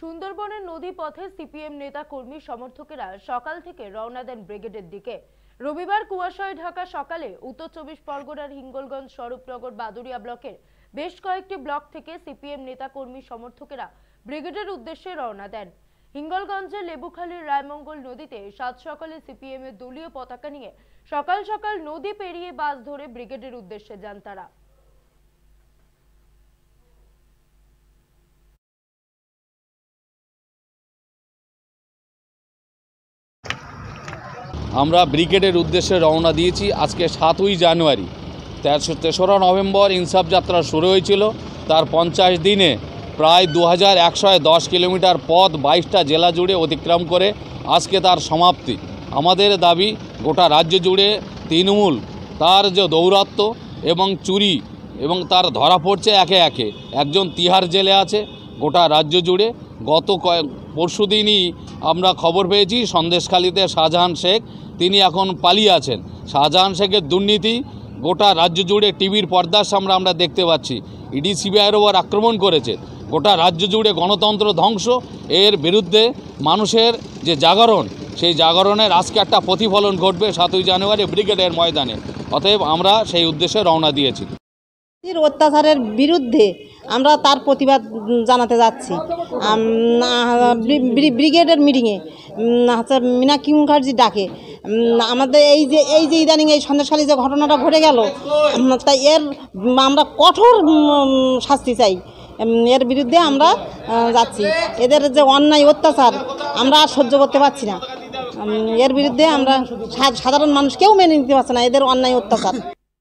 সুন্দরবনের নদী পথে সিপিএম নেতা কর্মী সমর্থকেরা সকাল থেকে রওনা দেন ব্রিগেডের দিকে। রবিবার কুয়াশায় ঢাকা সকালে উত্তর 24 পরগনার হিঙ্গলগঞ্জ, স্বরূপনগর, বাদুড়িয়া ব্লকের বেশ কয়েকটি ব্লক থেকে সিপিএম নেতা কর্মী সমর্থকেরা ব্রিগেডের উদ্দেশ্যে রওনা দেন। হিঙ্গলগঞ্জের লেবুখালীর রায়মঙ্গল নদীতে সাত সকালে সিপিএম এর দলীয় পতাকা নিয়ে সকাল সকাল নদী পেরিয়ে বাস ধরে ব্রিগেডের উদ্দেশ্যে যান তারা। আমরা ব্রিগেডের উদ্দেশ্যে রওনা দিয়েছি। আজকে 7ই জানুয়ারি, 3রা নভেম্বর ইনসাফ যাত্রা শুরু হয়েছিল। তার 50 দিনে প্রায় 2110 কিলোমিটার পথ 22টা জেলা জুড়ে অতিক্রম করে আজকে তার সমাপ্তি। আমাদের দাবি, গোটা রাজ্য জুড়ে তৃণমূল তার যে দৌরাত্ম্য এবং চুরি এবং তার ধরা পড়ছে একে একে। একজন তিহার জেলে আছে গোটা রাজ্য জুড়ে। গত পরশুদিনই আমরা খবর পেয়েছি সন্দেশখালীতে শাহজাহান শেখ, তিনি এখন পালিয়ে আছেন। শাহজাহান শেখের দুর্নীতি গোটা রাজ্য জুড়ে টিভির পর্দার সামনে আমরা দেখতে পাচ্ছি। ইডি সিবিআইয়ের ওপর আক্রমণ করেছে। গোটা রাজ্য জুড়ে গণতন্ত্র ধ্বংস। এর বিরুদ্ধে মানুষের যে জাগরণ, সেই জাগরণের আজকে একটা প্রতিফলন ঘটবে 7ই জানুয়ারি ব্রিগেডের ময়দানে। অতএব আমরা সেই উদ্দেশ্যে রওনা দিয়েছি। অত্যাচারের বিরুদ্ধে আমরা তার প্রতিবাদ জানাতে যাচ্ছি। ব্রিগেডের মিটিংয়ে হচ্ছে মীনাক্ষী মুখার্জি ডাকে আমাদের এই যে ইদানিং এই সন্দেশখালী যে ঘটনাটা ঘটে গেল, তাই এর আমরা কঠোর শাস্তি চাই। এর বিরুদ্ধে আমরা যাচ্ছি। এদের যে অন্যায় অত্যাচার আমরা আর সহ্য করতে পারছি না। এর বিরুদ্ধে আমরা সাধারণ মানুষ কেউ মেনে নিতে পারছে না এদের অন্যায় অত্যাচার।